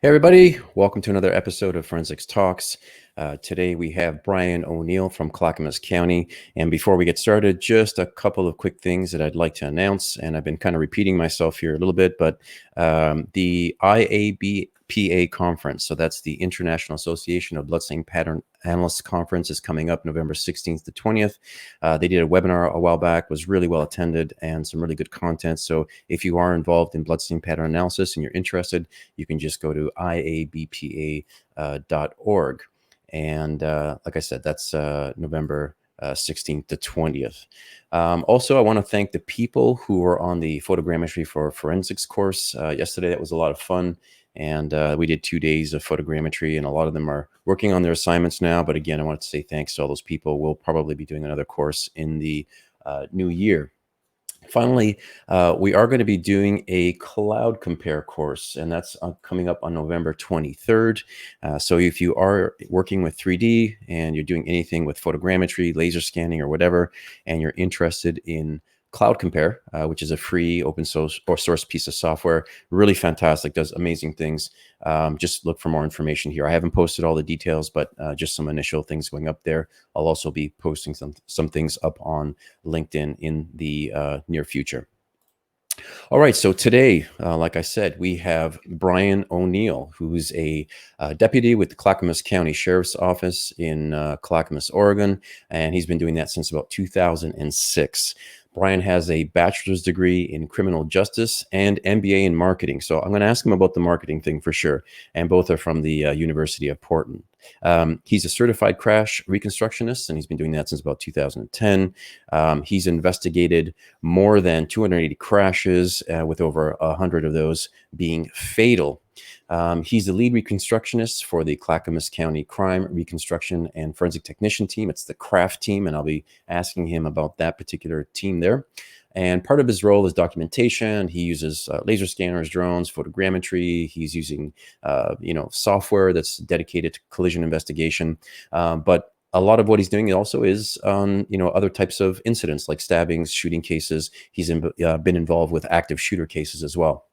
Hey everybody, welcome to another episode of Forensics Talks. Today we have Bryon O'Neil from Clackamas County. And before we get started, just a couple of quick things that I'd like to announce. And I've been kind of repeating myself here a little bit, but the IABPA conference, so that's the International Association of Bloodstain Pattern Analysts Conference, is coming up November 16th to 20th. They did a webinar a while back, was really well attended and some really good content. So if you are involved in bloodstain pattern analysis and you're interested, you can just go to iabpa.org. And like I said, that's November 16th to 20th. Also, I want to thank the people who were on the photogrammetry for forensics course yesterday. That was a lot of fun. And we did 2 days of photogrammetry, and a lot of them are working on their assignments now. But again, I want to say thanks to all those people. We'll probably be doing another course in the new year. Finally, we are going to be doing a cloud compare course, and that's coming up on November 23rd. So if you are working with 3D and you're doing anything with photogrammetry, laser scanning, or whatever, and you're interested in Cloud Compare, which is a free open source piece of software, really fantastic, does amazing things. Just look for more information here. I haven't posted all the details, but just some initial things going up there. I'll also be posting some things up on LinkedIn in the near future. All right, so today, like I said, we have Bryon O'Neil, who's a deputy with the Clackamas County Sheriff's Office in Clackamas, Oregon, and he's been doing that since about 2006. Bryon has a bachelor's degree in criminal justice and MBA in marketing. So I'm going to ask him about the marketing thing for sure. And both are from the University of Portland. He's a certified crash reconstructionist, and he's been doing that since about 2010. He's investigated more than 280 crashes, with over 100 of those being fatal. He's the lead reconstructionist for the Clackamas County Crime Reconstruction and Forensic Technician team. It's the CRAFT team, and I'll be asking him about that particular team there. And part of his role is documentation. He uses laser scanners, drones, photogrammetry. He's using, software that's dedicated to collision investigation. But a lot of what he's doing also is on, other types of incidents like stabbings, shooting cases. He's been involved with active shooter cases as well.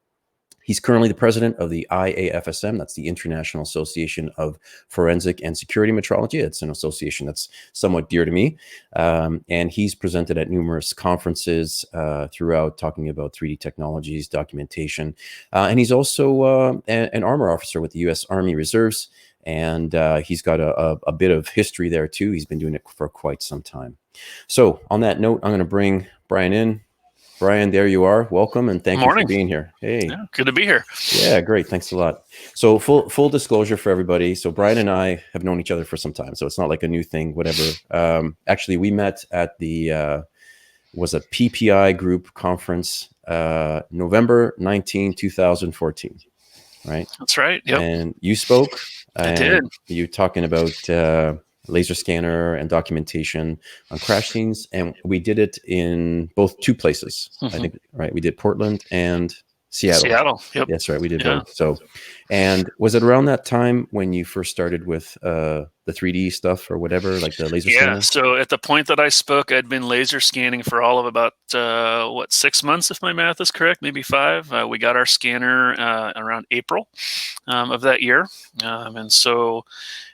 He's currently the president of the IAFSM, that's the International Association of Forensic and Security Metrology. It's an association that's somewhat dear to me. And he's presented at numerous conferences throughout, talking about 3D technologies, documentation. And he's also an armor officer with the U.S. Army Reserves. And he's got a bit of history there, too. He's been doing it for quite some time. So on that note, I'm going to bring Bryon in. Bryon, there you are. Welcome, and thank you for being here. Hey, yeah, good to be here. Yeah, great. Thanks a lot. So full disclosure for everybody. So Bryon and I have known each other for some time, so it's not like a new thing, whatever. Actually, we met at the was a PPI group conference, November 19, 2014. Right? That's right. Yep. And you spoke. I did. You talking about laser scanner and documentation on crash scenes, and we did it in two places. I think, right? We did Portland and Seattle. Yep. That's right. We did both. So, and was it around that time when you first started with the 3D stuff or whatever, like the laser scanner? Yeah. So at the point that I spoke, I'd been laser scanning for all of about 6 months, if my math is correct, maybe 5. We got our scanner around April of that year, and so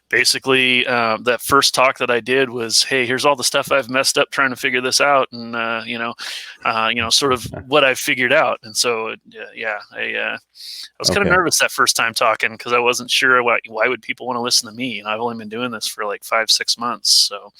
basically, that first talk that I did was, hey, here's all the stuff I've messed up trying to figure this out, and sort of what I've figured out. And so, I was kind of nervous that first time talking because I wasn't sure why would people want to listen to me. And I've only been doing this for like 5-6 months, so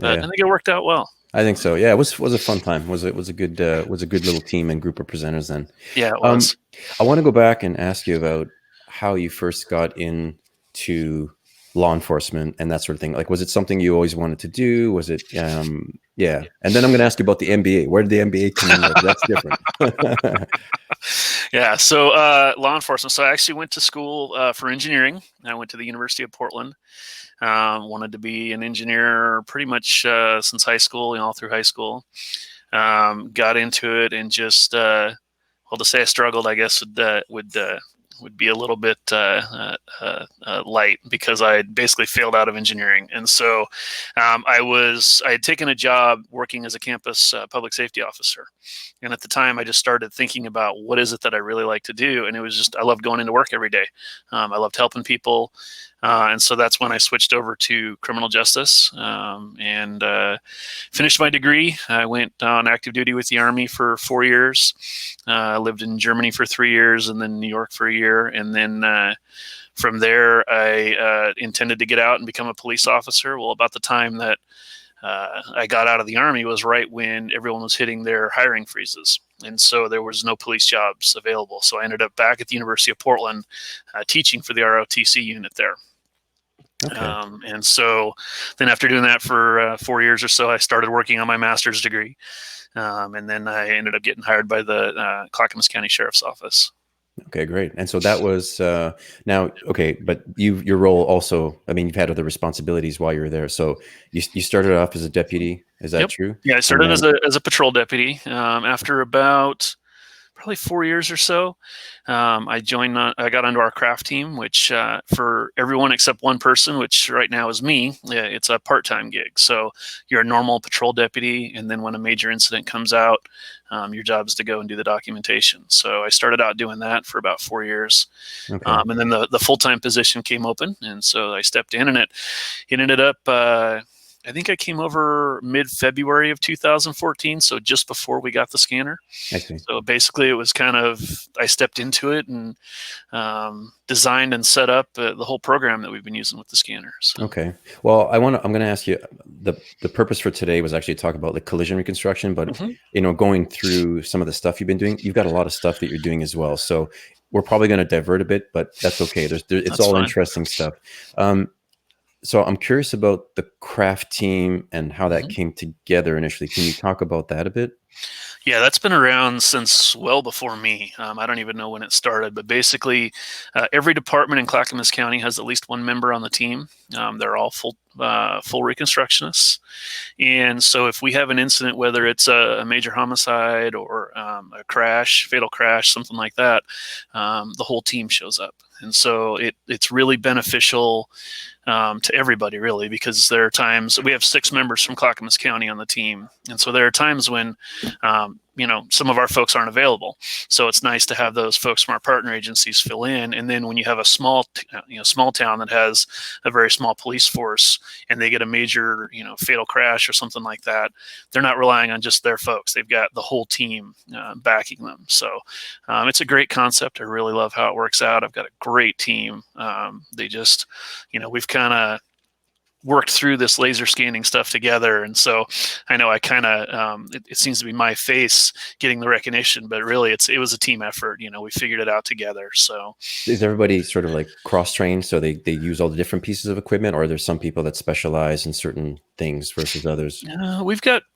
I think it worked out well. I think so. Yeah, it was a fun time. Was a good little team and group of presenters then. Yeah, it was. I want to go back and ask you about how you first got into law enforcement and that sort of thing. Like, was it something you always wanted to do? Was it, And then I'm going to ask you about the MBA. Where did the MBA come in? That's different. Yeah. So law enforcement. So I actually went to school for engineering. I went to the University of Portland. Wanted to be an engineer pretty much since high school, all through high school. Got into it and just, to say I struggled, I guess, would be a little bit light, because I basically failed out of engineering. And so I had taken a job working as a campus public safety officer. And at the time, I just started thinking about what is it that I really like to do. And it was just, I loved going into work every day. I loved helping people. And so that's when I switched over to criminal justice, and finished my degree. I went on active duty with the Army for 4 years. I lived in Germany for 3 years, and then New York for a year. And then from there, I intended to get out and become a police officer. Well, about the time that I got out of the Army was right when everyone was hitting their hiring freezes. And so there was no police jobs available. So I ended up back at the University of Portland teaching for the ROTC unit there. Okay. And so then after doing that for 4 years or so, I started working on my master's degree. And then I ended up getting hired by the Clackamas County Sheriff's Office. Okay, great. And so that was now okay, but your role also, I mean, you've had other responsibilities while you were there. So you started off as a deputy, is that Yep. true? Yeah, I started as a patrol deputy. After about probably 4 years or so, I got onto our craft team, which for everyone except one person, which right now is me, it's a part-time gig. So you're a normal patrol deputy, and then when a major incident comes out, your job is to go and do the documentation. So I started out doing that for about 4 years. Okay. And then the full-time position came open, and so I stepped in, and it ended up, I think I came over mid-February of 2014, so just before we got the scanner. I see. So basically, it was kind of, I stepped into it and designed and set up the whole program that we've been using with the scanner. So. Okay. Well, I'm going to ask you, the purpose for today was actually to talk about the collision reconstruction, but going through some of the stuff you've been doing, you've got a lot of stuff that you're doing as well. So we're probably going to divert a bit, but that's okay. It's That's all fine. interesting stuff. So I'm curious about the craft team and how that came together initially. Can you talk about that a bit? Yeah, that's been around since well before me. I don't even know when it started, but basically, every department in Clackamas County has at least one member on the team. They're all full reconstructionists, and so if we have an incident, whether it's a major homicide or a crash, fatal crash, something like that, the whole team shows up, and so it's really beneficial to everybody, really, because there are times we have 6 members from Clackamas County on the team, and so there are times when some of our folks aren't available. So it's nice to have those folks from our partner agencies fill in. And then when you have a small town that has a very small police force, and they get a major, fatal crash or something like that, they're not relying on just their folks. They've got the whole team backing them. So it's a great concept. I really love how it works out. I've got a great team. They just, we've kind of worked through this laser scanning stuff together, and so I know I kind of it seems to be my face getting the recognition, but really it was a team effort. We figured it out together. So is everybody sort of like cross-trained, so they use all the different pieces of equipment, or are there some people that specialize in certain things versus others?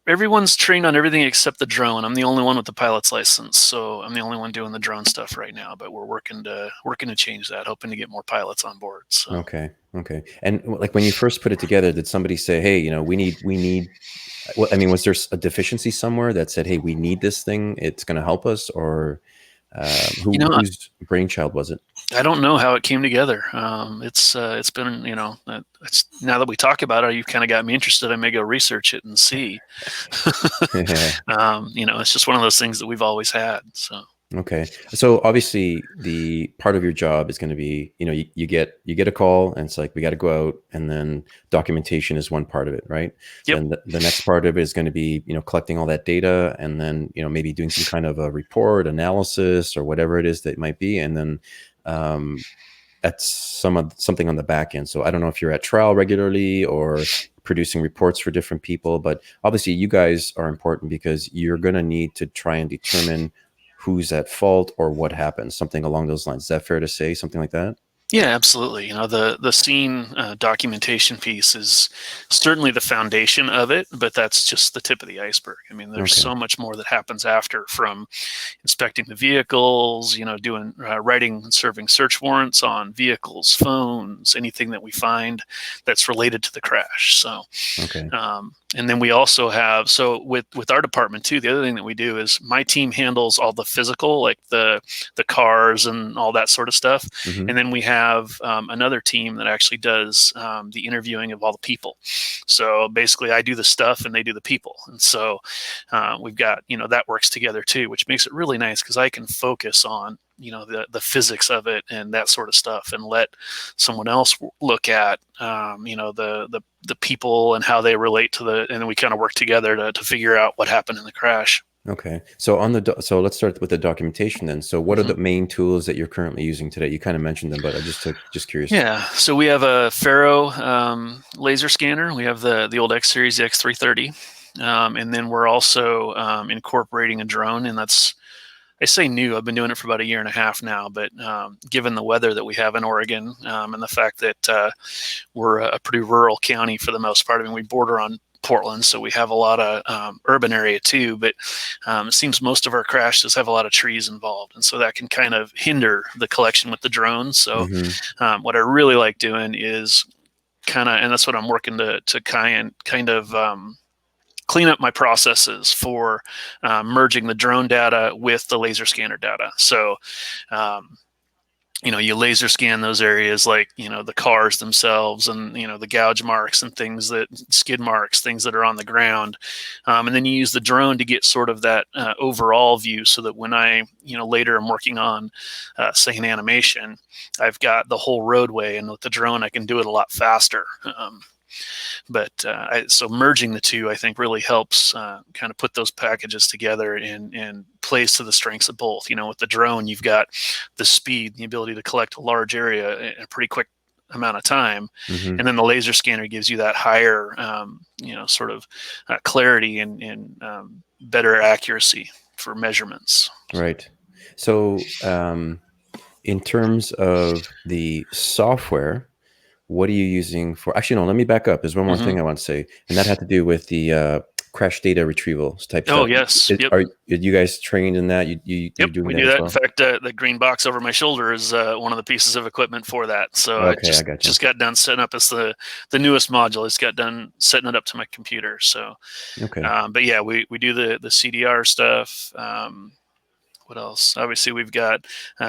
Everyone's trained on everything except the drone. I'm the only one with the pilot's license, so I'm the only one doing the drone stuff right now, but we're working to change that, hoping to get more pilots on board. So. Okay. And like when you first put it together, did somebody say, hey, we need, was there a deficiency somewhere that said, hey, we need this thing, it's going to help us, or whose brainchild was it? I don't know how it came together. It's been, now that we talk about it, you've kind of got me interested. I may go research it and see. It's just one of those things that we've always had. So. Okay. So obviously the part of your job is going to be, you get a call and it's like, we got to go out, and then documentation is one part of it, right? Yep. And the next part of it is going to be, collecting all that data, and then, maybe doing some kind of a report analysis or whatever it is that it might be. And then, that's something on the back end. So I don't know if you're at trial regularly or producing reports for different people, but obviously you guys are important because you're going to need to try and determine who's at fault or what happened, something along those lines. Is that fair to say, something like that? Yeah, absolutely. The scene documentation piece is certainly the foundation of it, but that's just the tip of the iceberg. I mean, there's Okay. so much more that happens after, from inspecting the vehicles, doing writing and serving search warrants on vehicles, phones, anything that we find that's related to the crash. So Okay. and then we also have, so with our department too, the other thing that we do is my team handles all the physical, like the cars and all that sort of stuff. Hmm. And then we have another team that actually does the interviewing of all the people. So basically I do the stuff and they do the people. And so we've got, that works together too, which makes it really nice because I can focus on the physics of it and that sort of stuff, and let someone else look at the people and how they relate to and then we kind of work together to figure out what happened in the crash. Okay. So so let's start with the documentation then. So what are Mm-hmm. the main tools that you're currently using today? You kind of mentioned them, but I just curious. Yeah, so we have a Faro laser scanner. We have the old X series, the X330, and then we're also incorporating a drone, and that's, I say new. I've been doing it for about 1.5 years now, but given the weather that we have in Oregon, and the fact that we're a pretty rural county for the most part. I mean, we border on Portland, so we have a lot of urban area too, but it seems most of our crashes have a lot of trees involved, and so that can kind of hinder the collection with the drones. So Hmm. what I really like doing is and that's what I'm working to kind of clean up my processes for merging the drone data with the laser scanner data. So um, you laser scan those areas, like the cars themselves, and the gouge marks and things, that skid marks, things that are on the ground, and then you use the drone to get sort of that overall view, so that when I later I'm working on say an animation, I've got the whole roadway, and with the drone I can do it a lot faster. So merging the two, I think, really helps kind of put those packages together and plays to the strengths of both. With the drone, you've got the speed, the ability to collect a large area in a pretty quick amount of time, Hmm. and then the laser scanner gives you that higher, sort of clarity and better accuracy for measurements. Right. So, in terms of the software, what are you using for? Actually, no, let me back up. There's one more Mm-hmm. thing I want to say, and that had to do with the crash data retrieval type Oh stuff. yes, yep. Are you guys trained in that? You're Yep, doing we that do as that. In well? fact, the green box over my shoulder is one of the pieces of equipment for that. So I Okay, I just got you. just got done setting up as the newest module. I just got done setting it up to my computer. So, Okay. but yeah, we do the CDR stuff. What else? Obviously, we've got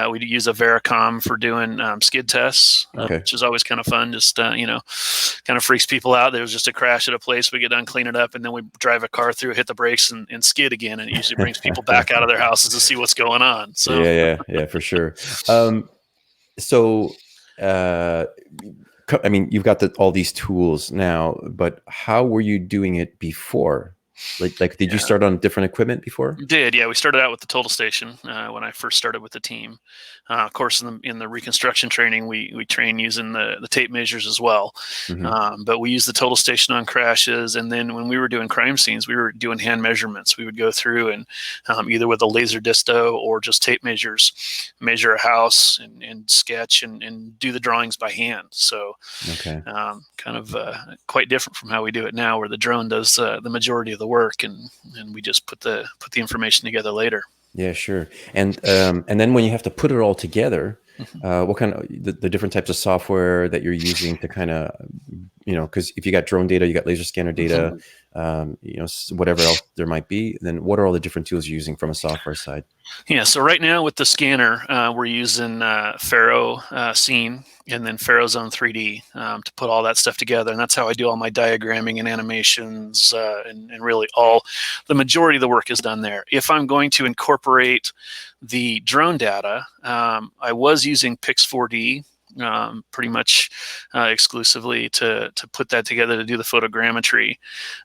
we use a Vericom for doing skid tests, Okay. which is always kind of fun. Just kind of freaks people out. There was just a crash at a place. We get done cleaning it up, and then we drive a car through, hit the brakes, and skid again. And it usually brings people back out of their houses to see what's going on. So. Yeah, for sure. Um, so, uh, I mean, you've got all these tools now, but how were you doing it before? Like, did you Yeah, start on different equipment before? did. Yeah, we started out with the total station when I first started with the team. Of course, in the reconstruction training, we train using the tape measures as well. Hmm. But we use the total station on crashes, and then when we were doing crime scenes, we were doing hand measurements. We would go through and either with a laser disto or just tape measures, measure a house and sketch and do the drawings by hand. So Okay. kind of quite different from how we do it now, where the drone does the majority of the work, and we just put the information together later. Yeah, sure. And then when you have to put it all together, Mhm. what kind of the different types of software that you're using to kind of, because if you got drone data, you got laser scanner data, Mhm. whatever else there might be, then what are all the different tools you're using from a software side? Yeah, so right now with the scanner, we're using Faro Scene and then Faro Zone 3D to put all that stuff together. And that's how I do all my diagramming and animations, and really all the majority of the work is done there. If I'm going to incorporate the drone data, I was using Pix4D pretty much exclusively to put that together to do the photogrammetry.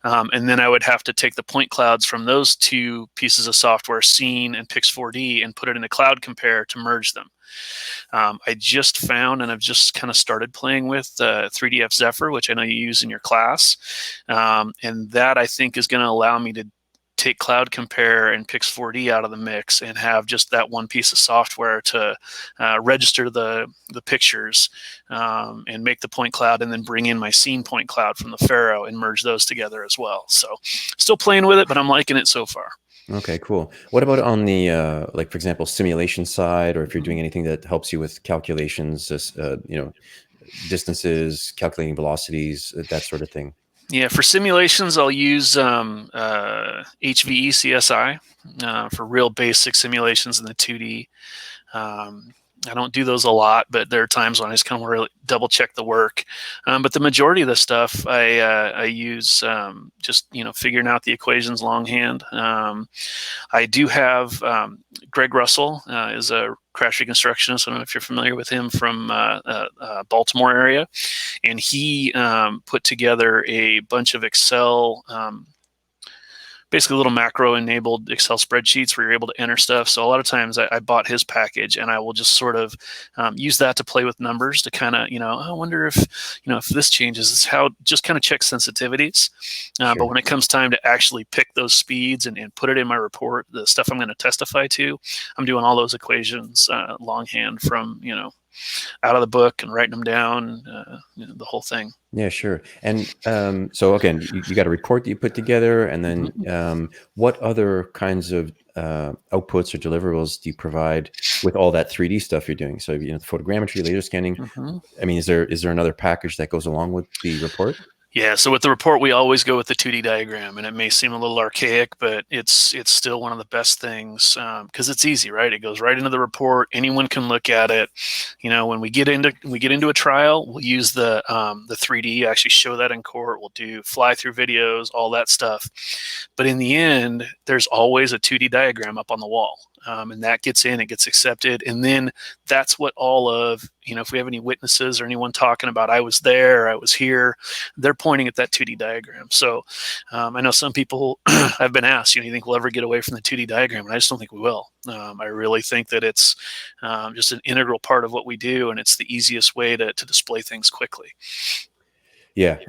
And then I would have to take the point clouds from those two pieces of software, Scene and Pix4D, and put it in a cloud compare to merge them. I just found, and I've just kind of started playing with 3DF Zephyr, which I know you use in your class. And that I think is going to allow me to take Cloud Compare and Pix4D out of the mix and have just that one piece of software to register the pictures and make the point cloud, and then bring in my scene point cloud from the Faro and merge those together as well. So still playing with it, but I'm liking it so far. Okay, cool. What about on the like, for example, simulation side, or if you're doing anything that helps you with calculations, distances, calculating velocities, that sort of thing? Yeah, for simulations, I'll use HVE CSI for real basic simulations in the 2D. I don't do those a lot, but there are times when I just kind of really double check the work. But the majority of the stuff I use just figuring out the equations longhand. I do have Greg Russell is a crash reconstructionist. I don't know if you're familiar with him from Baltimore area, and he put together a bunch of Excel. Basically little macro enabled Excel spreadsheets where you're able to enter stuff. So a lot of times I bought his package, and I will just sort of use that to play with numbers to kind of, I wonder if this changes. It's how just kind of check sensitivities. Sure. But when it comes time to actually pick those speeds and put it in my report, the stuff I'm going to testify to, I'm doing all those equations longhand from, out of the book and writing them down, the whole thing. Yeah, sure. And so again, you got a report that you put together, and then what other kinds of outputs or deliverables do you provide with all that 3D stuff you're doing? So the photogrammetry, laser scanning. I mean, is there another package that goes along with the report? Yeah, so with the report, we always go with the 2D diagram, and it may seem a little archaic, but it's still one of the best things because it's easy, right? It goes right into the report. Anyone can look at it. When we get into a trial, we'll use the 3D, actually show that in court. We'll do fly-through videos, all that stuff. But in the end, there's always a 2D diagram up on the wall. And that gets in, it gets accepted. And then that's what all of, if we have any witnesses or anyone talking about, I was there, I was here, they're pointing at that 2D diagram. So I know some people have been asked, you think we'll ever get away from the 2D diagram? And I just don't think we will. I really think that it's just an integral part of what we do, and it's the easiest way to display things quickly. Yeah.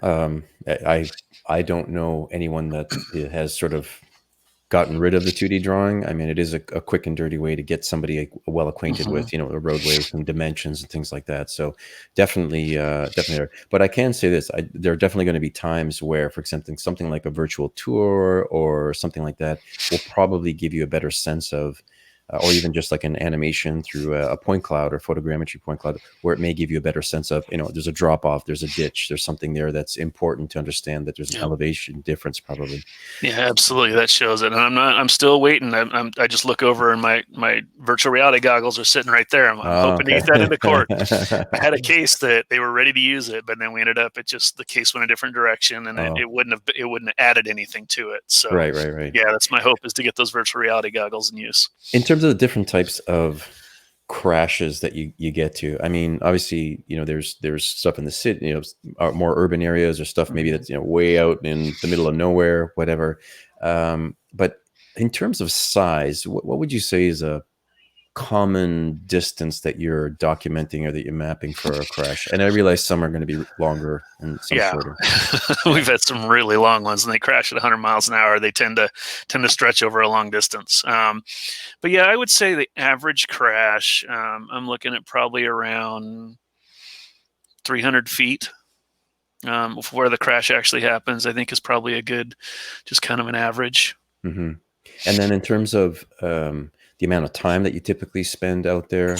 I don't know anyone that has sort of gotten rid of the 2D drawing. I mean, it is a quick and dirty way to get somebody well acquainted with, the roadways and dimensions and things like that. So definitely. But I can say this, there are definitely going to be times where, for example, something like a virtual tour or something like that will probably give you a better sense of, or even just like an animation through a point cloud or photogrammetry point cloud, where it may give you a better sense of, there's a drop off, there's a ditch, there's something there that's important to understand, that there's an elevation difference probably. Yeah, absolutely. That shows it. And I'm still waiting. I just look over and my virtual reality goggles are sitting right there. I'm hoping to get that into court. I had a case that they were ready to use it, but then we ended up, the case went a different direction, and it wouldn't have added anything to it. So right. Yeah, that's my hope, is to get those virtual reality goggles in use. In terms of the different types of crashes that you get to, I mean, obviously, there's stuff in the city, more urban areas, or stuff maybe that's way out in the middle of nowhere, whatever. But in terms of size, what would you say is a common distance that you're documenting or that you're mapping for a crash? And I realize some are going to be longer and some shorter. We've had some really long ones, and they crash at 100 miles an hour. They tend to stretch over a long distance. But yeah, I would say the average crash, I'm looking at probably around 300 feet. Where the crash actually happens, I think, is probably a good, just kind of an average. And then in terms of the amount of time that you typically spend out there,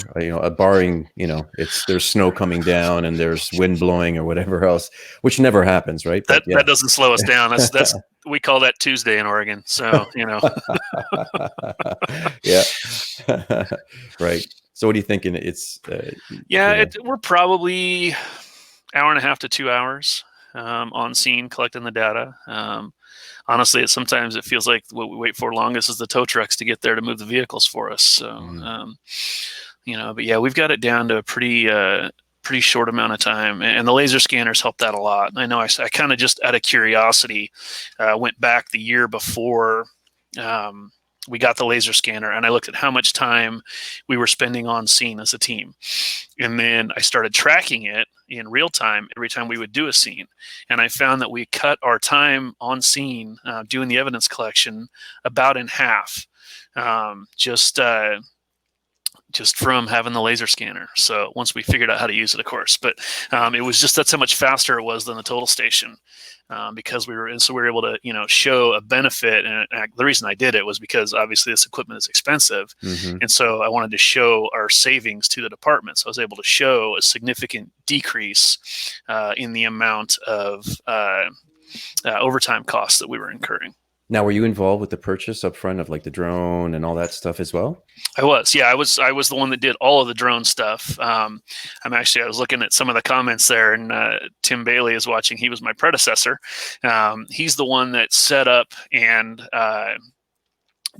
barring, there's snow coming down and there's wind blowing or whatever else, which never happens, right? That doesn't slow us down. That's we call that Tuesday in Oregon. So, Yeah. Right. So what are you thinking? It's we're probably hour and a half to 2 hours on scene collecting the data. Honestly, sometimes it feels like what we wait for longest is the tow trucks to get there to move the vehicles for us. So, but yeah, we've got it down to a pretty short amount of time, and the laser scanners help that a lot. I know I kind of, just out of curiosity, went back the year before we got the laser scanner, and I looked at how much time we were spending on scene as a team, and then I started tracking it in real time every time we would do a scene. And I found that we cut our time on scene doing the evidence collection about in half, just from having the laser scanner. So once we figured out how to use it, of course, but it was just, that's how much faster it was than the total station. Because we were able to, show a benefit. And the reason I did it was because obviously this equipment is expensive. Mm-hmm. And so I wanted to show our savings to the department. So I was able to show a significant decrease in the amount of overtime costs that we were incurring. Now, were you involved with the purchase up front of like the drone and all that stuff as well? I was the one that did all of the drone stuff. I was looking at some of the comments there, and Tim Bailey is watching. He was my predecessor. He's the one that set up and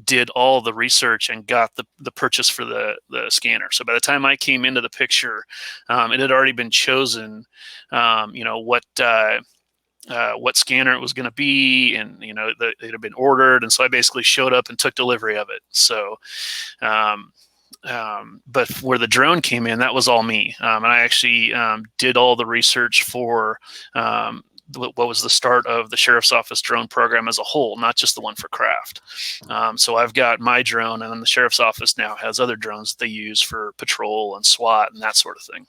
did all the research and got the purchase for the scanner. So by the time I came into the picture, it had already been chosen, what scanner it was going to be, and it had been ordered, and so I basically showed up and took delivery of it. So but where the drone came in, that was all me, and I actually did all the research for what was the start of the Sheriff's Office drone program as a whole, not just the one for craft. So I've got my drone, and then the Sheriff's Office now has other drones that they use for patrol and SWAT and that sort of thing.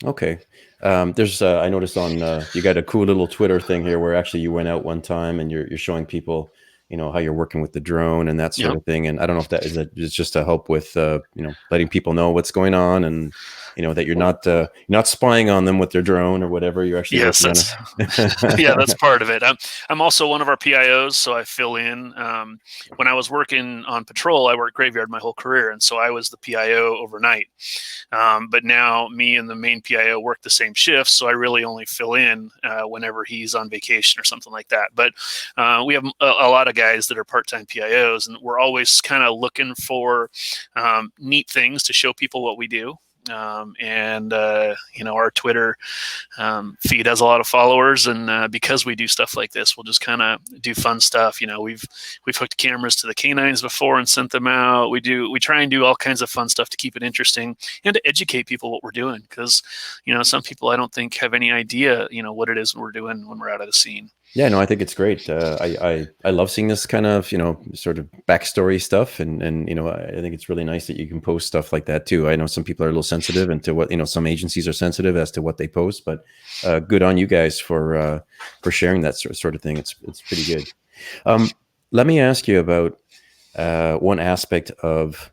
Okay. There's I noticed on you got a cool little Twitter thing here where actually you went out one time and you're showing people, how you're working with the drone and that sort of thing. And I don't know if that is just to help with letting people know what's going on, and that you're not spying on them with their drone or whatever. You're actually working on it. Yeah, that's part of it. I'm also one of our PIOs, so I fill in. When I was working on patrol, I worked graveyard my whole career, and so I was the PIO overnight. But now me and the main PIO work the same shifts, so I really only fill in whenever he's on vacation or something like that. But we have a lot of guys that are part-time PIOs, and we're always kind of looking for neat things to show people what we do. Our Twitter feed has a lot of followers, and because we do stuff like this, we'll just kind of do fun stuff. We've hooked cameras to the canines before and sent them out. We try and do all kinds of fun stuff to keep it interesting and to educate people what we're doing, because some people I don't think have any idea what it is we're doing when we're out of the scene. Yeah, no, I think it's great. I love seeing this kind of, sort of backstory stuff. And I think it's really nice that you can post stuff like that too. I know some people are a little sensitive into what, some agencies are sensitive as to what they post, but good on you guys for sharing that sort of thing. It's pretty good. Let me ask you about one aspect of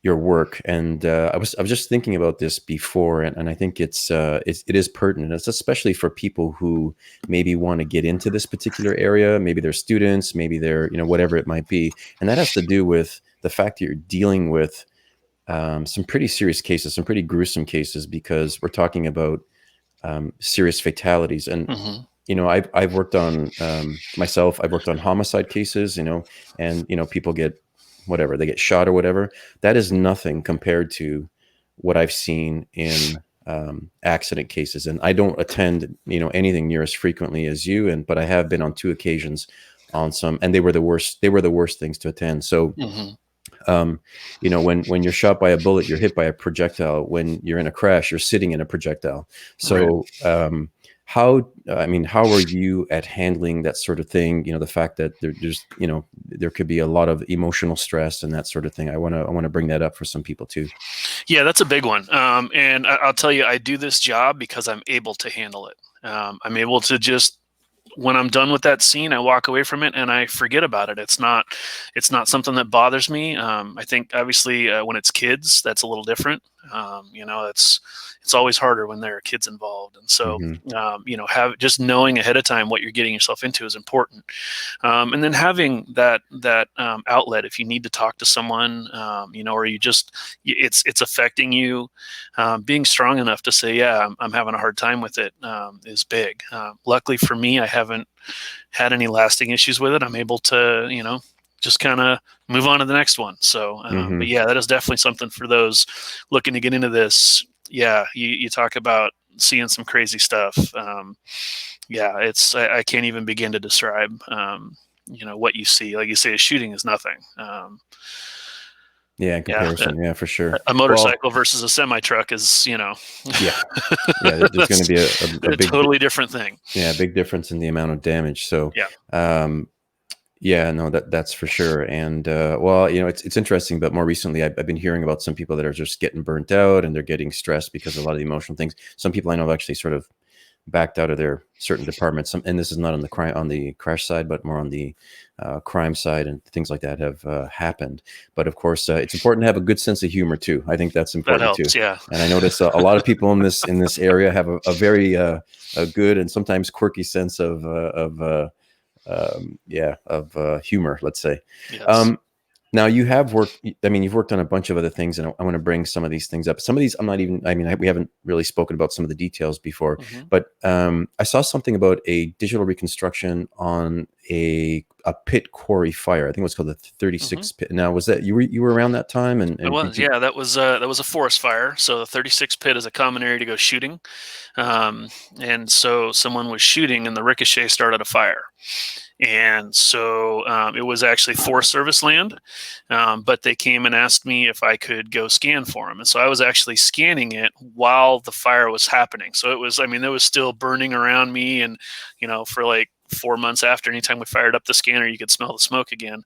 your work, and I was just thinking about this before, and I think it is pertinent. It's especially for people who maybe want to get into this particular area. Maybe they're students, maybe they're whatever it might be, and that has to do with the fact that you're dealing with some pretty serious cases, some pretty gruesome cases, because we're talking about serious fatalities. And I've worked on myself. I've worked on homicide cases, and people get whatever, they get shot or whatever. That is nothing compared to what I've seen in accident cases. And I don't attend anything near as frequently as you, but I have been on 2 occasions on some, and they were the worst things to attend. So when you're shot by a bullet, you're hit by a projectile. When you're in a crash, you're sitting in a projectile. So right. How are you at handling that sort of thing? The fact that there's there could be a lot of emotional stress and that sort of thing. I want to bring that up for some people too. Yeah, that's a big one. And I'll tell you, I do this job because I'm able to handle it. I'm able to just, when I'm done with that scene, I walk away from it and I forget about it. It's not something that bothers me. I think obviously when it's kids, that's a little different. It's always harder when there are kids involved. And so, have just knowing ahead of time what you're getting yourself into is important. And then having that outlet, if you need to talk to someone, or you just, it's affecting you, being strong enough to say, yeah, I'm having a hard time with it, is big. Luckily for me, I haven't had any lasting issues with it. I'm able to, just kind of move on to the next one. So, but yeah, that is definitely something for those looking to get into this. Yeah. You talk about seeing some crazy stuff. Yeah, I can't even begin to describe, what you see. Like you say, a shooting is nothing. Yeah, in Yeah, comparison, yeah, for sure. a Well, motorcycle versus a semi truck is, yeah, yeah. There's going to that's be a a big, totally different thing. yeah, big difference in the amount of damage. So, Yeah, um, yeah, no, that's for sure. And well, it's interesting, but more recently, I've been hearing about some people that are just getting burnt out and they're getting stressed because of a lot of the emotional things. Some people I know have actually sort of backed out of their certain departments. And this is not on the crime on the crash side, but more on the crime side, and things like that have happened. But of course, it's important to have a good sense of humor too. I think that's that important too. helps. Yeah, And I notice a lot of people in this area have a very a good and sometimes quirky sense of humor, let's say. yes. Um, Now you have worked. I mean, you've worked on a bunch of other things, and I want to bring some of these things up. Some of these, I'm not even. I mean, we haven't really spoken about some of the details before, Hmm. but I saw something about a digital reconstruction on a pit quarry fire. I think it was called the Hmm. 36 pit. Now, was that you were around that time? It And did was, you? yeah, that was a forest fire. So the 36 pit is a common area to go shooting. Um, and so someone was shooting and the ricochet started a fire. And so it was actually Forest Service land, but they came and asked me if I could go scan for them. And so I was actually scanning it while the fire was happening. So it was, I mean, it was still burning around me. And, for like 4 months after, anytime we fired up the scanner, you could smell the smoke again.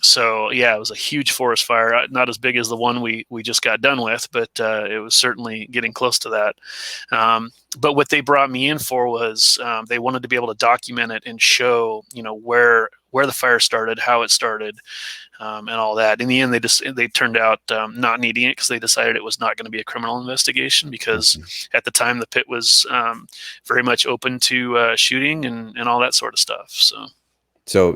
So yeah, it was a huge forest fire, not as big as the one we just got done with, but it was certainly getting close to that. But what they brought me in for was they wanted to be able to document it and show, where the fire started, how it started, and all that. In the end, they turned out not needing it because they decided it was not going to be a criminal investigation because Okay. at the time the pit was very much open to shooting and all that sort of stuff. So So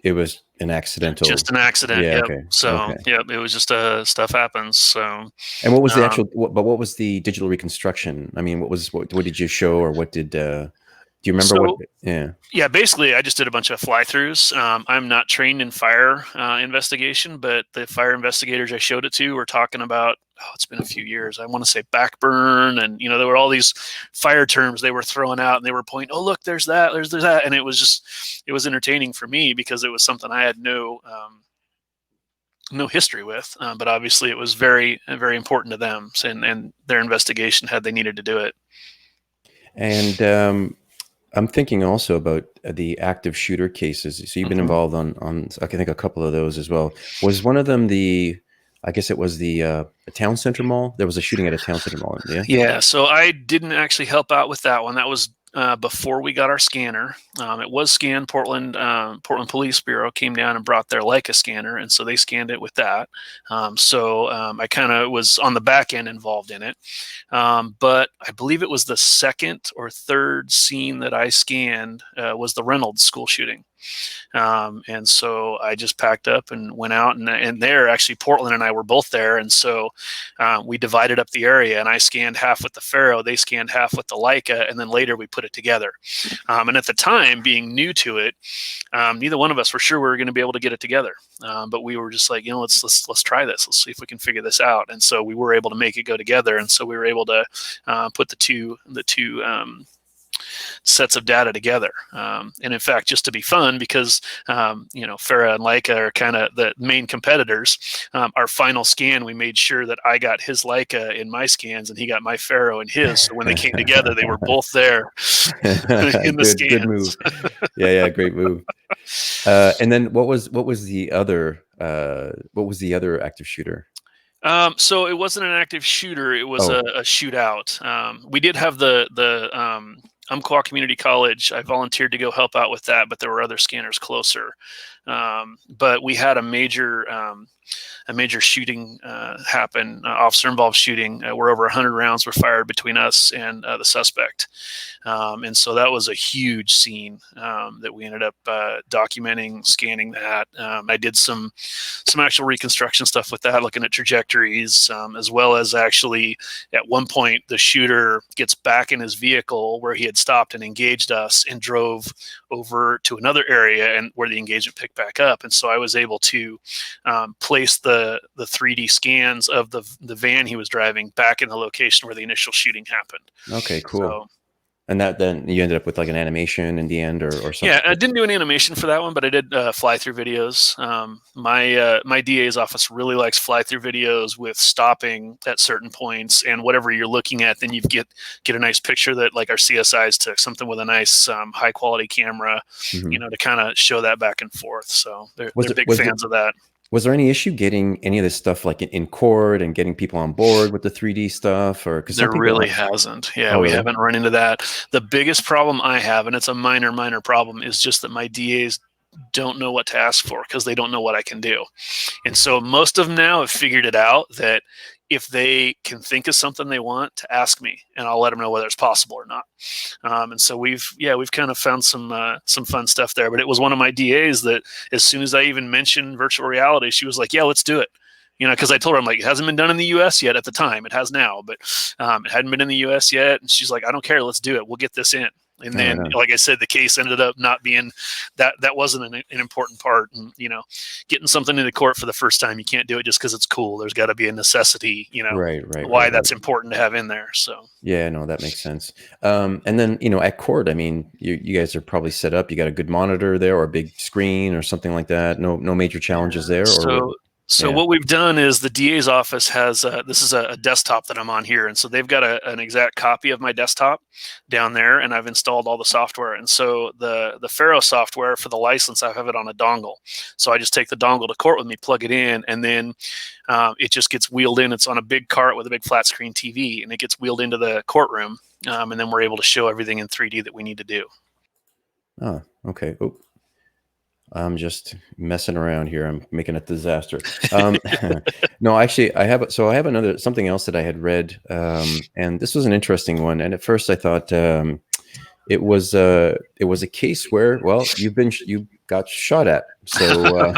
it was an accidental. just an accident. Yeah. Yep. Okay. So Okay. yep, it was just stuff happens. So And what was the um, actual? What was the digital reconstruction? I mean, what did you show, or what did? Do you remember what? so Yeah. yeah, basically, I just did a bunch of fly-throughs. I'm not trained in fire investigation, but the fire investigators I showed it to were talking about. Oh, it's been a few years. I want to say backburn, and there were all these fire terms they were throwing out, and they were pointing. Oh, look, there's that, there's that, and it was entertaining for me because it was something I had no history with. But obviously, it was very very important to them, and their investigation had they needed to do it. And I'm thinking also about the active shooter cases. So you've been Hmm. involved on I can think a couple of those as well. Was one of them the? I guess it was the town center mall. There was a shooting at a town center mall. Yeah. Yeah, so I didn't actually help out with that one. That was before we got our scanner. It was scanned. Portland Police Bureau came down and brought their Leica scanner, and so they scanned it with that. I kind of was on the back end involved in it. But I believe it was the second or third scene that I scanned was the Reynolds school shooting. And so I just packed up and went out, and there actually Portland and I were both there, and so we divided up the area, and I scanned half with the Faro, they scanned half with the Leica, and then later we put it together. And at the time, being new to it, neither one of us were sure we were going to be able to get it together. But we were just like, let's try this. Let's see if we can figure this out. And so we were able to make it go together, and so we were able to put the two sets of data together. And in fact, just to be fun, because Farah and Leica are kind of the main competitors. Our final scan, we made sure that I got his Leica in my scans and he got my Faro in his. So when they came together, they were both there in the Good move. scans. Yeah, great move. And then what was the other active shooter? So it wasn't an active shooter; it was Oh, a shootout. We did have the Umpqua Community College. I volunteered to go help out with that, but there were other scanners closer. But we had a major shooting happen, officer involved shooting, where over 100 rounds were fired between us and the suspect. And so that was a huge scene that we ended up documenting, scanning that. I did some actual reconstruction stuff with that, looking at trajectories, as well as actually at one point the shooter gets back in his vehicle where he had stopped and engaged us and drove over to another area and where the engagement picked back up. And so I was able to place the 3D scans of the van he was driving back in the location where the initial shooting happened. okay, cool. So And that then you ended up with like an animation in the end, or Yeah, something. I didn't do an animation for that one, but I did fly-through videos. My DA's office really likes fly-through videos with stopping at certain points, and whatever you're looking at, then you get a nice picture that like our CSIs took, something with a nice high-quality camera, Hmm. to kind of show that back and forth. So Was they're it big was fans of that. Was there any issue getting any of this stuff like in court and getting people on board with the 3D stuff, or because some There people really have? hasn't. Yeah, Oh, we really? haven't run into that. The biggest problem I have, and it's a minor problem, is just that my DAs don't know what to ask for because they don't know what I can do. And so most of them now have figured it out that if they can think of something they want, to ask me, and I'll let them know whether it's possible or not. And so we've kind of found some fun stuff there. But it was one of my DAs that as soon as I even mentioned virtual reality, she was like, "Yeah, let's do it." Because I told her, I'm like, it hasn't been done in the U.S. yet at the time. It has now, but it hadn't been in the U.S. yet. And she's like, I don't care. Let's do it. We'll get this in. And Oh, right then, on. like I said, the case ended up not being that. That wasn't an important part. And getting something into court for the first time, you can't do it just because it's cool. There's got to be a necessity. Right, right, Why right, right. that's important to have in there. So Yeah, no, that makes sense. And then at court, I mean, you guys are probably set up. You got a good monitor there, or a big screen, or something like that. No major challenges yeah. there, or what? So Yeah. what we've done is the DA's office has this is a desktop that I'm on here, and so they've got an exact copy of my desktop down there, and I've installed all the software. And so the Faro software for the license, I have it on a dongle. So I just take the dongle to court with me, plug it in, and then it just gets wheeled in. It's on a big cart with a big flat screen TV, and it gets wheeled into the courtroom, and then we're able to show everything in 3D that we need to do. Oh, okay. Oh, I'm just messing around here. I'm making a disaster. Um, no, actually, I have another something else that I had read, and this was an interesting one. And at first, I thought it was a case where, well, you got shot at. So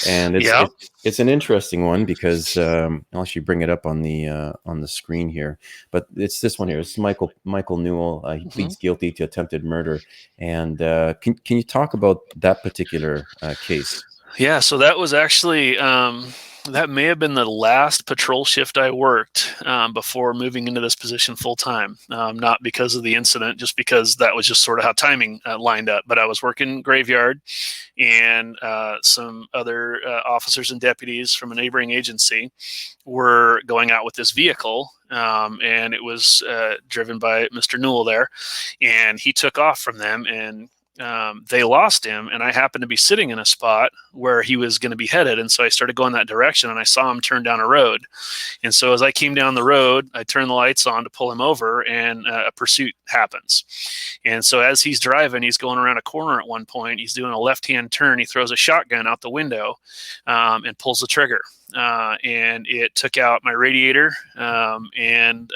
and Yeah. it's an interesting one because I'll actually bring it up on the screen here. But it's this one here. It's Michael Newell. He Mhm. pleads guilty to attempted murder. And can you talk about that particular case? Yeah, so that was actually that may have been the last patrol shift I worked before moving into this position full time. Not because of the incident, just because that was just sort of how timing lined up. But I was working graveyard, and some other officers and deputies from a neighboring agency were going out with this vehicle, and it was driven by Mr. Newell there, and he took off from them, and they lost him, and I happened to be sitting in a spot where he was going to be headed, and so I started going that direction, and I saw him turn down a road, and so as I came down the road, I turned the lights on to pull him over, and a pursuit happens, and so as he's driving, he's going around a corner at one point, he's doing a left-hand turn, he throws a shotgun out the window, and pulls the trigger, and it took out my radiator, and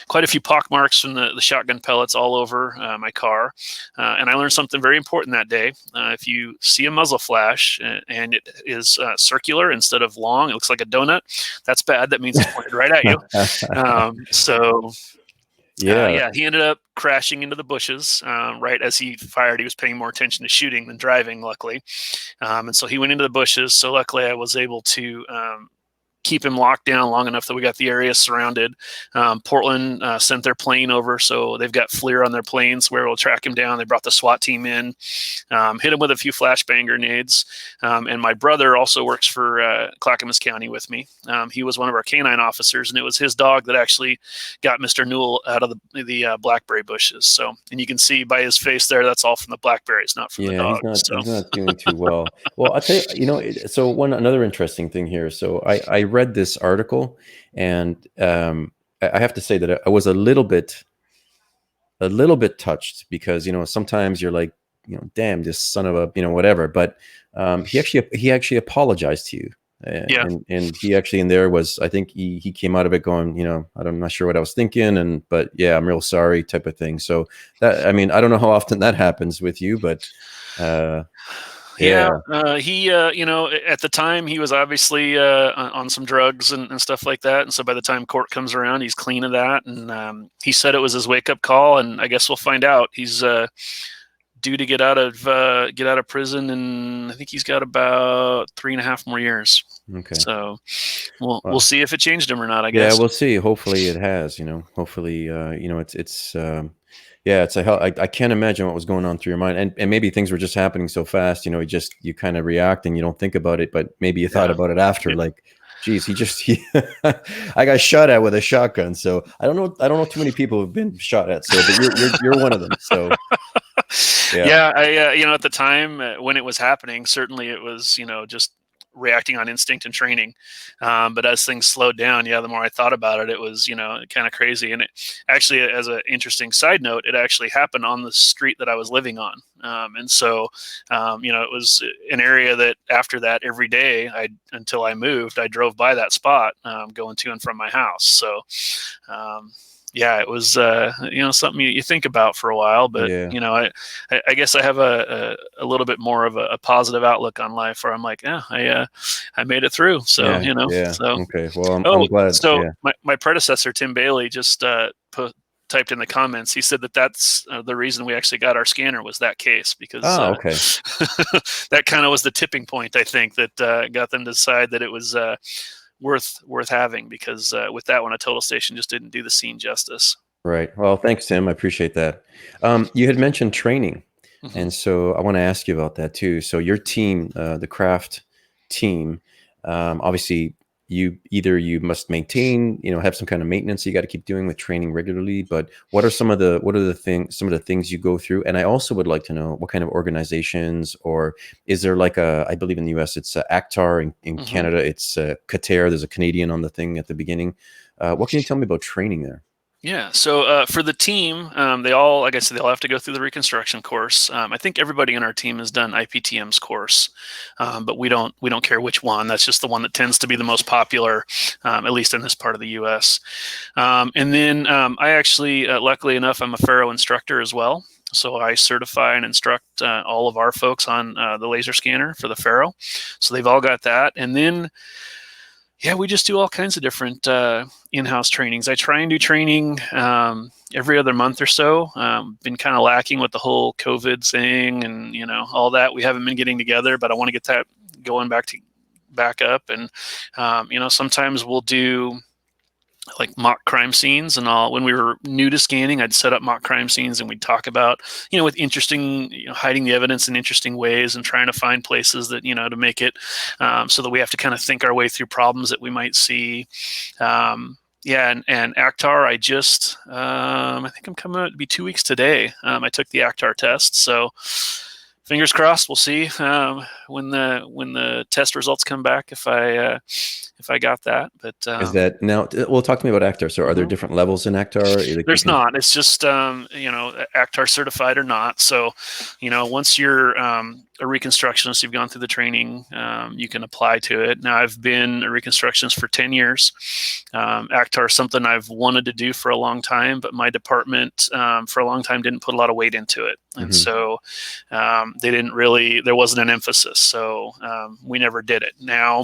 quite a few pock marks from the shotgun pellets all over my car. And I learned something very important that day. If you see a muzzle flash and it is circular instead of long, it looks like a donut, that's bad. That means it's pointed right at you. So Yeah. yeah, he ended up crashing into the bushes right as he fired. He was paying more attention to shooting than driving, luckily. And so he went into the bushes. So luckily I was able to keep him locked down long enough that we got the area surrounded. Portland sent their plane over, so they've got FLIR on their planes where we'll track him down. They brought the SWAT team in, hit him with a few flashbang grenades. And my brother also works for Clackamas County with me. He was one of our canine officers, and it was his dog that actually got Mr. Newell out of the blackberry bushes. So, and you can see by his face there, that's all from the blackberries, not from the Yeah, dog. So, he's not doing too well. Well, I'll tell you, so another interesting thing here. So I read this article, and I have to say that I was a little bit touched because sometimes you're like, damn, this son of a, whatever. But he actually apologized to you. yeah. And he actually in there was, I think he came out of it going, I'm not sure what I was thinking, but yeah, I'm real sorry type of thing. So that, I mean, I don't know how often that happens with you, but Yeah, yeah. he, at the time he was obviously on some drugs and stuff like that, and so by the time court comes around, he's clean of that, and he said it was his wake up call, and I guess we'll find out. He's due to get out of prison, and I think he's got about 3.5 more years. Okay. So we'll see if it changed him or not, I Yeah, guess. we'll see. Hopefully it has, hopefully, yeah, it's a hell. I can't imagine what was going on through your mind. And maybe things were just happening so fast, you kind of react and you don't think about it, but maybe you thought Yeah. about it after, like, geez, I got shot at with a shotgun. So I don't know too many people who've been shot at. So, but you're one of them. So yeah. Yeah, I at the time when it was happening, certainly it was just reacting on instinct and training. But as things slowed down, the more I thought about it, it was kind of crazy. And it actually, as an interesting side note, it actually happened on the street that I was living on. And so it was an area that after that every day until I moved, I drove by that spot going to and from my house. So yeah, it was something you think about for a while, but Yeah. I guess I have a little bit more of a positive outlook on life, where I'm like, yeah, I made it through. So Yeah. so Okay. Well, I'm glad. so Yeah. my predecessor Tim Bailey just typed in the comments. He said that's the reason we actually got our scanner was that case, because Oh, okay. that kind of was the tipping point, I think, that got them to decide that it was worth having, because with that one, a total station just didn't do the scene justice. Right. Well, thanks, Tim. I appreciate that. You had mentioned training, Mm-hmm. and so I want to ask you about that too. So your team, the craft team, obviously you must maintain, have some kind of maintenance you got to keep doing with training regularly. But what are some of the things you go through? And I also would like to know what kind of organizations, or is there like I believe in the U.S. it's ACTAR, in Mm-hmm. Canada it's Qatar. There's a Canadian on the thing at the beginning. What can you tell me about training there? Yeah. So for the team, they all, like I said, they all have to go through the reconstruction course. I think everybody in our team has done IPTM's course, but we don't care which one. That's just the one that tends to be the most popular, at least in this part of the U.S. And then I actually, luckily enough, I'm a Faro instructor as well. So I certify and instruct all of our folks on the laser scanner for the Faro. So they've all got that. And then yeah, we just do all kinds of different in-house trainings. I try and do training every other month or so. Been kind of lacking with the whole COVID thing and all that. We haven't been getting together, but I want to get that going back up. And sometimes we'll do like mock crime scenes and all. When we were new to scanning, I'd set up mock crime scenes and we'd talk about, with interesting, hiding the evidence in interesting ways and trying to find places that, to make it so that we have to kind of think our way through problems that we might see. Yeah, and ACTAR, I just, I think I'm coming out to be 2 weeks today. I took the ACTAR test, so fingers crossed. We'll see when the test results come back if I got that. But Is that now? Well, talk to me about ACTAR. So, are there different levels in ACTAR? Like there's not. It's just ACTAR certified or not. So, once you're a reconstructionist, you've gone through the training, you can apply to it. Now, I've been a reconstructionist for 10 years. ACTAR is something I've wanted to do for a long time, but my department for a long time didn't put a lot of weight into it. And so there wasn't an emphasis. So we never did it. Now,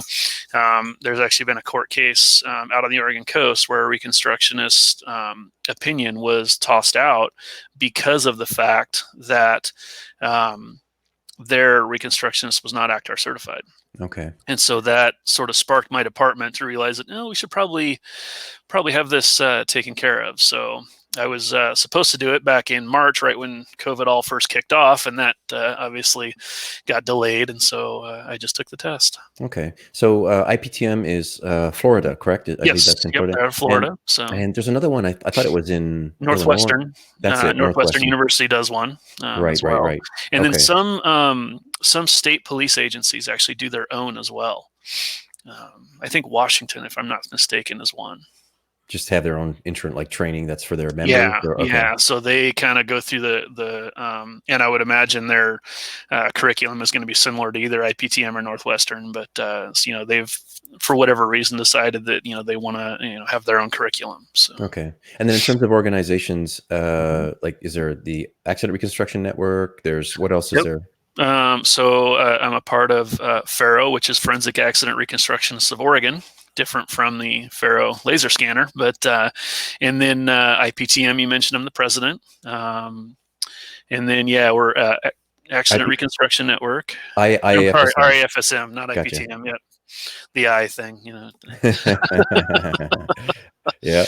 there's actually been a court case out on the Oregon coast where a reconstructionist opinion was tossed out because of the fact that their reconstructionist was not ACTAR certified. Okay. And so that sort of sparked my department to realize that, we should probably have this taken care of. So I was supposed to do it back in March, right when COVID all first kicked off, and that obviously got delayed. And so I just took the test. Okay. So IPTM is Florida, correct? I believe Yes. that's in Yep. Florida. Florida. And there's another one. I thought it was in Illinois. Northwestern. That's it. Northwestern University does one as well. Right. And then Okay. some state police agencies actually do their own as well. I think Washington, if I'm not mistaken, is one. Just have their own like training that's for their members. Yeah. So they kind of go through the and I would imagine their curriculum is going to be similar to either IPTM or Northwestern, but they've, for whatever reason, decided that they want to have their own curriculum. So okay. And then in terms of organizations, like, is there the Accident Reconstruction Network? What else is there? So I'm a part of Faro, which is Forensic Accident Reconstructionists of Oregon. Different from the Faro laser scanner, but and then IPTM, you mentioned I'm the president, And then, yeah, we're Accident Reconstruction Network. Sorry, IAFSM. RAFSM, not Gotcha. IPTM yet. The I thing, Yeah.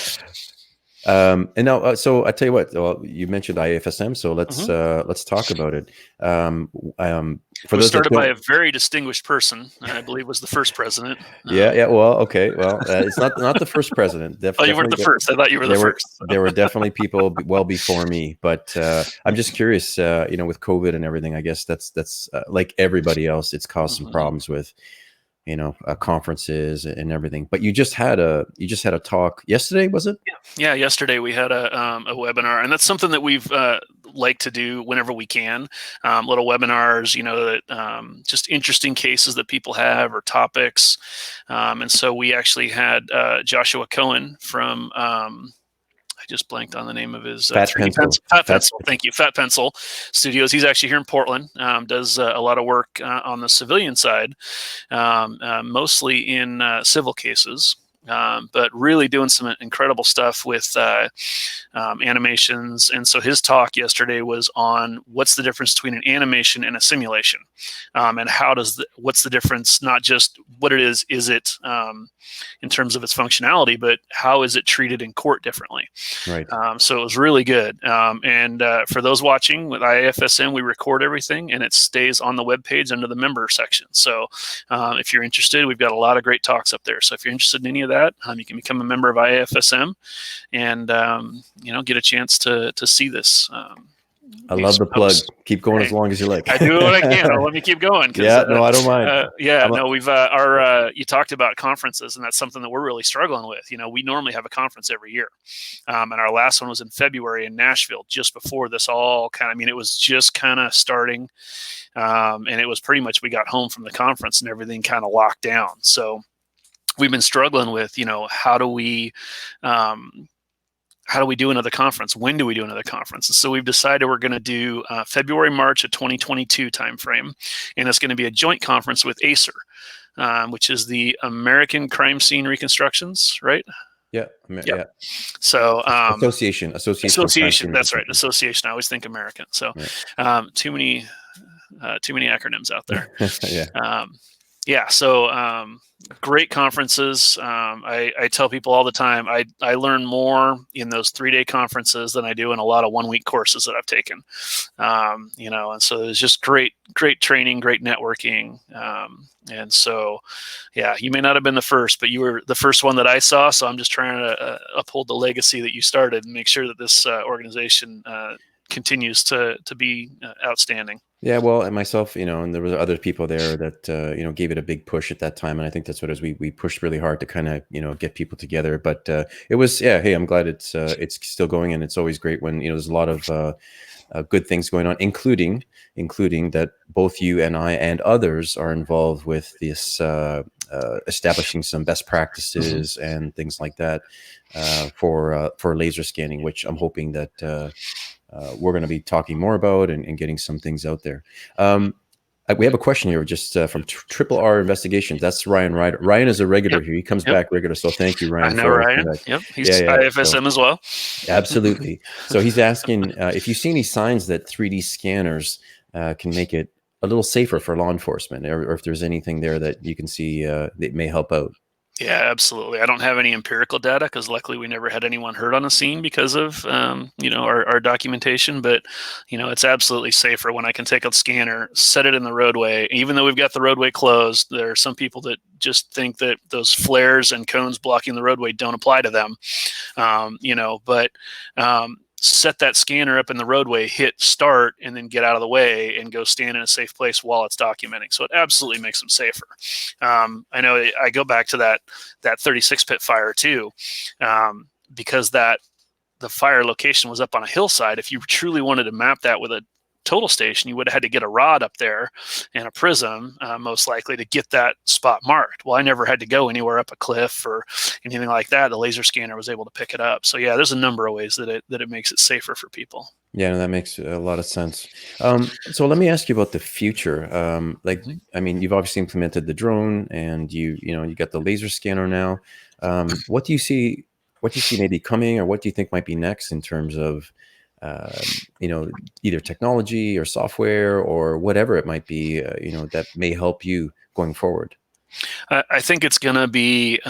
And now, so I tell you what. Well, you mentioned IAFSM, so let's talk about it. For it was those that started by don't, a very distinguished person. I believe was the first president. yeah. Well, okay. Well, it's not the first president. Oh, you weren't Definitely, the first. I thought you were the first. there were definitely people well before me. But I'm just curious. With COVID and everything, I guess that's like everybody else. It's caused some problems with conferences and everything. But you just had a talk yesterday, was it? Yeah, yesterday we had a webinar, and that's something that we've like to do whenever we can. Little webinars, that just interesting cases that people have or topics. And so we actually had Joshua Cohen from I just blanked on the name of his Fat 3D Pencil. Fat Pencil. Thank you, Fat Pencil Studios. He's actually here in Portland. Does a lot of work on the civilian side, mostly in civil cases. But really doing some incredible stuff with animations. And so his talk yesterday was on what's the difference between an animation and a simulation, and what's the difference, not just what it is it in terms of its functionality, but how is it treated in court differently. Right. So it was really good. And for those watching with IAFSM, we record everything and it stays on the webpage under the member section. So if you're interested, we've got a lot of great talks up there. So if you're interested in any of that, you can become a member of IAFSM and get a chance to see this. I love the plug. Keep going as long as you like. I do what I can. Let me keep going. Yeah, no, I don't mind. We've you talked about conferences, and that's something that we're really struggling with. We normally have a conference every year, and our last one was in February in Nashville, just before this all it was just kind of starting, and it was pretty much we got home from the conference and everything kind of locked down. So we've been struggling with, how do we do another conference? When do we do another conference? And so we've decided we're going to do February, March of 2022 timeframe. And it's going to be a joint conference with ACER, which is the American Crime Scene Reconstructions, right? Yeah. Yeah. So Association. That's right. Association. I always think American. So too many acronyms out there. Yeah. So great conferences. I tell people all the time, I learn more in those 3-day conferences than I do in a lot of 1-week courses that I've taken. And so there's just great training, great networking. And so, yeah, you may not have been the first, but you were the first one that I saw. So I'm just trying to uphold the legacy that you started and make sure that this organization continues to be outstanding. Yeah, well, and myself, and there was other people there that, gave it a big push at that time. And I think that's what it is. We pushed really hard to kind of, get people together. But it was, hey, I'm glad it's still going. And it's always great when, there's a lot of good things going on, including that both you and I and others are involved with this establishing some best practices and things like that for laser scanning, which I'm hoping that we're going to be talking more about and getting some things out there. We have a question here just from Triple R Investigations. That's Ryan Ryder. Ryan is a regular here. He comes back regular. So thank you, Ryan. I know Ryan. Yep. He's IAFSM as well. Absolutely. So he's asking if you see any signs that 3D scanners can make it a little safer for law enforcement, or if there's anything there that you can see that may help out. Yeah, absolutely. I don't have any empirical data because luckily we never had anyone hurt on a scene because of, our documentation. But, it's absolutely safer when I can take a scanner, set it in the roadway. Even though we've got the roadway closed, there are some people that just think that those flares and cones blocking the roadway don't apply to them. Set that scanner up in the roadway, hit start, and then get out of the way and go stand in a safe place while it's documenting. So it absolutely makes them safer. I know I go back to that 36 pit fire too, because the fire location was up on a hillside. If you truly wanted to map that with a total station, you would have had to get a rod up there and a prism, most likely, to get that spot marked. Well, I never had to go anywhere up a cliff or anything like that. The laser scanner was able to pick it up. So yeah, there's a number of ways that it makes it safer for people. Yeah, no, that makes a lot of sense. So let me ask you about the future. You've obviously implemented the drone, and you got the laser scanner now. What do you see maybe coming, or what do you think might be next in terms of you know, either technology or software or whatever it might be, you know, that may help you going forward? I think it's going to be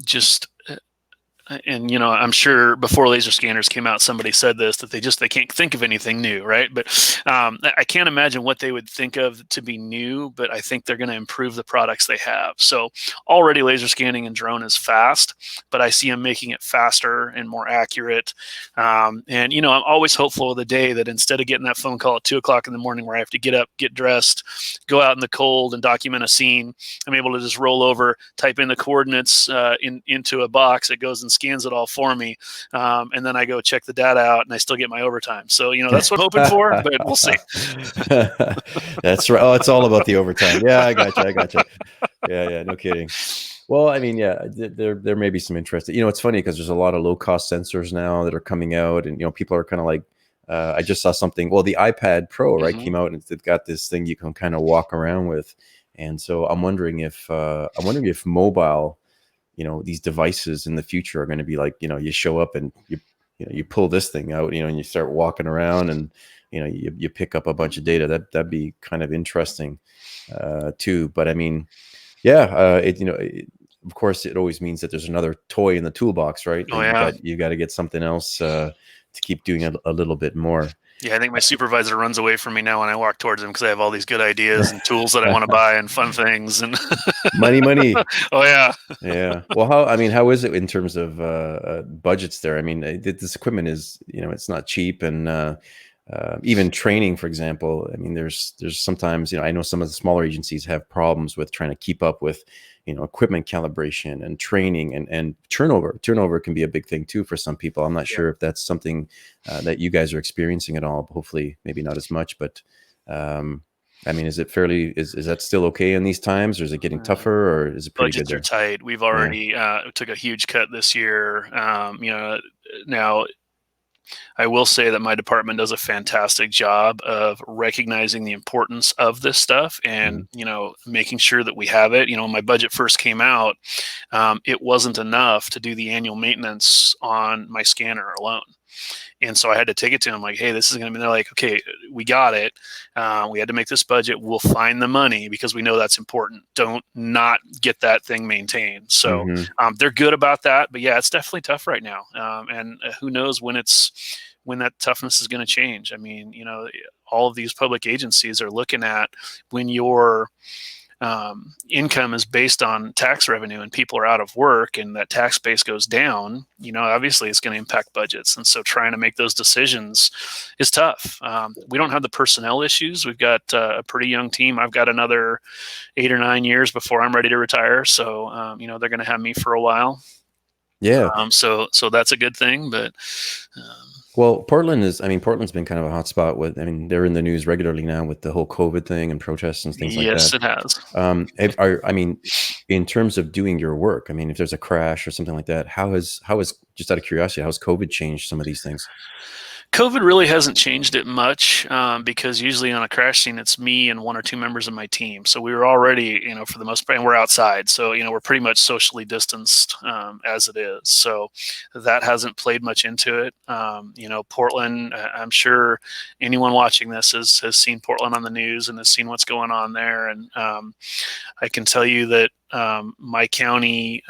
just and you know, I'm sure before laser scanners came out, somebody said this, that they can't think of anything new, right? But I can't imagine what they would think of to be new, but I think they're going to improve the products they have. So already laser scanning and drone is fast, but I see them making it faster and more accurate. And you know, I'm always hopeful of the day that instead of getting that phone call at 2 o'clock in the morning where I have to get up, get dressed, go out in the cold and document a scene, I'm able to just roll over, type in the coordinates into a box. It goes and scans it all for me, and then I go check the data out, and I still get my overtime. So you know, that's what I'm hoping for, but we'll see. That's right. Oh, it's all about the overtime. Yeah, I got you. I got you. Yeah, no kidding. Well, I mean, yeah, there may be some interest. You know, it's funny because there's a lot of low cost sensors now that are coming out, and you know, people are kind of like, I just saw something. Well, the iPad Pro, right, came out, and it's got this thing you can kind of walk around with, and so I'm wondering if mobile, you know, these devices in the future are going to be like, you know, you show up and you pull this thing out, you know, and you start walking around, and you know, you pick up a bunch of data. That'd be kind of interesting too. But I mean, yeah, of course, it always means that there's another toy in the toolbox, right? Oh That yeah. you got to get something else to keep doing a little bit more. Yeah, I think my supervisor runs away from me now when I walk towards him because I have all these good ideas and tools that I want to buy and fun things. And Money. oh yeah. Yeah. Well, how is it in terms of budgets there? I mean, this equipment is, you know, it's not cheap, and even training, for example. I mean, there's sometimes, you know, I know some of the smaller agencies have problems with trying to keep up with, you know, equipment calibration and training, and turnover. Turnover can be a big thing too for some people. I'm not sure if that's something that you guys are experiencing at all. Hopefully, maybe not as much, but I mean, is it fairly, is that still okay in these times, or is it getting tougher, or is it pretty good Budgets are there? tight. We've Yeah. already took a huge cut this year. You know, now I will say that my department does a fantastic job of recognizing the importance of this stuff and, Hmm. you know, making sure that we have it. You know, when my budget first came out, it wasn't enough to do the annual maintenance on my scanner alone. And so I had to take it to them like, hey, this is going to be, they're like, okay, we got it. We had to make this budget. We'll find the money because we know that's important. Don't not get that thing maintained. So Hmm. they're good about that. But yeah, it's definitely tough right now. And who knows when that toughness is going to change. I mean, you know, all of these public agencies are looking at when your income is based on tax revenue and people are out of work and that tax base goes down, you know, obviously it's going to impact budgets. And so trying to make those decisions is tough. We don't have the personnel issues. We've got a pretty young team. I've got another 8 or 9 years before I'm ready to retire. So, you know, they're going to have me for a while. Yeah. So that's a good thing. But um, Well, Portland's been kind of a hot spot with, I mean, they're in the news regularly now with the whole COVID thing and protests and things like yes, that. it has. I mean, in terms of doing your work, I mean, if there's a crash or something like that, how has, just out of curiosity, how's COVID changed some of these things? COVID really hasn't changed it much because usually on a crash scene, it's me and one or two members of my team. So we were already, you know, for the most part, and we're outside. So, you know, we're pretty much socially distanced as it is. So that hasn't played much into it. You know, Portland, I'm sure anyone watching this has seen Portland on the news and has seen what's going on there. And I can tell you that my county,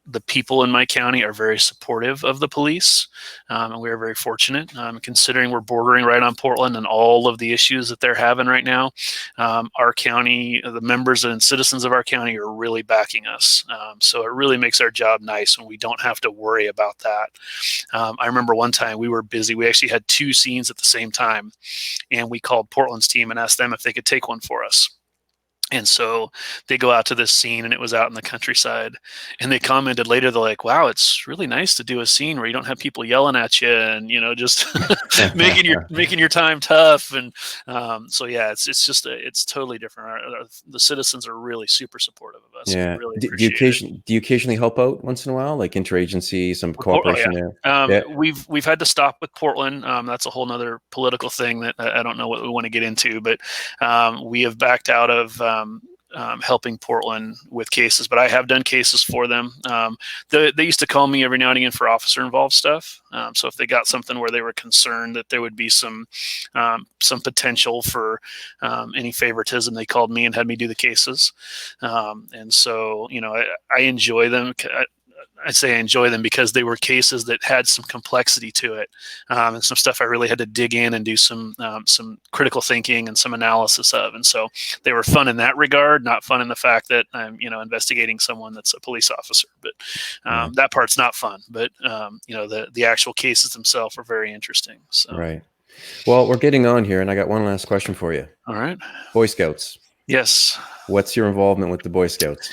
the people in my county are very supportive of the police, and we are very fortunate considering we're bordering right on Portland and all of the issues that they're having right now. Our county, the members and citizens of our county are really backing us. So it really makes our job nice when we don't have to worry about that. I remember one time we were busy. We actually had 2 scenes at the same time, and we called Portland's team and asked them if they could take one for us. And so they go out to this scene, and it was out in the countryside. And they commented later, they're like, "Wow, it's really nice to do a scene where you don't have people yelling at you, and you know, just making your time tough." And so yeah, it's just it's totally different. The citizens are really super supportive of us. We Yeah. really Do you appreciate it. occasionally help out once in a while, like interagency, some Oh yeah, cooperation there? Yeah. we've had to stop with Portland. That's a whole nother political thing that I don't know what we want to get into, but we have backed out of helping Portland with cases, but I have done cases for them. They used to call me every now and again for officer involved stuff. So if they got something where they were concerned that there would be some potential for any favoritism, they called me and had me do the cases. And so, I enjoy them. I say I enjoy them because they were cases that had some complexity to it, and some stuff I really had to dig in and do some critical thinking and some analysis of. And so they were fun in that regard, not fun in the fact that I'm investigating someone that's a police officer. But that part's not fun. But the actual cases themselves are very interesting. So. Right. Well, we're getting on here, and I got one last question for you. All right. Boy Scouts. Yes. What's your involvement with the Boy Scouts?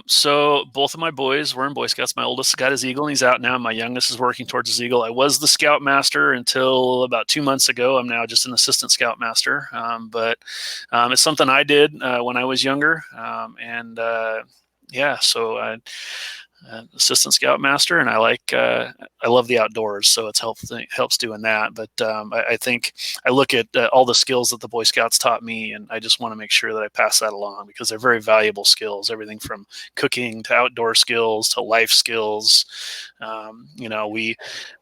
So both of my boys were in Boy Scouts. My oldest got his Eagle, and he's out now. My youngest is working towards his Eagle. I was the Scoutmaster until about 2 months ago. I'm now just an assistant Scoutmaster. But it's something I did when I was younger. So I assistant Scoutmaster, and I love the outdoors, so it helps doing that. But I think I look at all the skills that the Boy Scouts taught me, and I just want to make sure that I pass that along, because they're very valuable skills. Everything from cooking to outdoor skills to life skills. We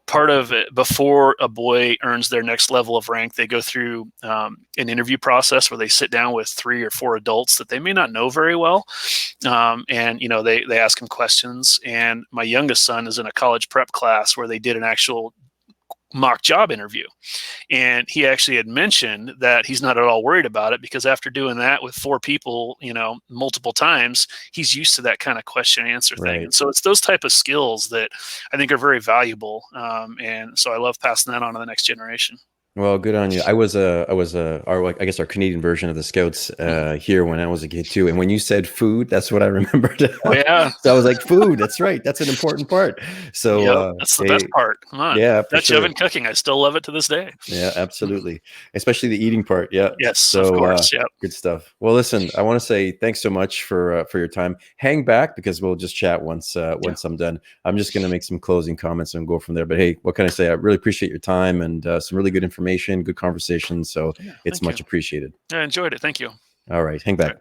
part of it, before a boy earns their next level of rank, they go through an interview process where they sit down with 3 or 4 adults that they may not know very well, and they ask them questions. And my youngest son is in a college prep class where they did an actual mock job interview, and he actually had mentioned that he's not at all worried about it, because after doing that with 4 people multiple times, he's used to that kind of question and answer thing. And so it's those type of skills that I think are very valuable, and so I love passing that on to the next generation. Well, good on you. I was our Canadian version of the Scouts here when I was a kid too. And when you said food, that's what I remembered. Oh yeah. So I was like, food. That's right. That's an important part. So that's the best part. Come on. Yeah, Dutch oven cooking. I still love it to this day. Yeah, absolutely. Especially the eating part. Yeah. Yes. So, of course. Yeah. Good stuff. Well, listen, I want to say thanks so much for your time. Hang back, because we'll just chat once I'm done. I'm just going to make some closing comments and go from there. But hey, what can I say? I really appreciate your time and some really good information, good conversation. So it's much appreciated. I enjoyed it. Thank you. All right. Hang back.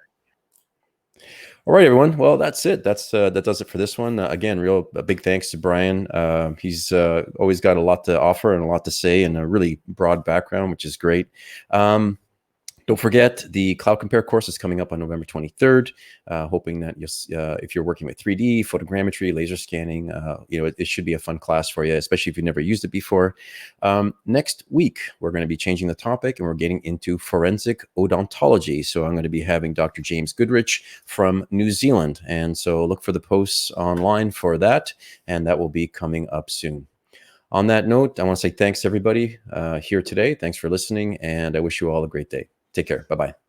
All right, everyone. Well, that's it. That does it for this one. Again, a big thanks to Bryon. He's always got a lot to offer and a lot to say, and a really broad background, which is great. Don't forget, the Cloud Compare course is coming up on November 23rd. Hoping that if you're working with 3D, photogrammetry, laser scanning, it should be a fun class for you, especially if you've never used it before. Next week, we're going to be changing the topic, and we're getting into forensic odontology. So I'm going to be having Dr. James Goodrich from New Zealand. And so look for the posts online for that, and that will be coming up soon. On that note, I want to say thanks to everybody here today. Thanks for listening, and I wish you all a great day. Take care. Bye-bye.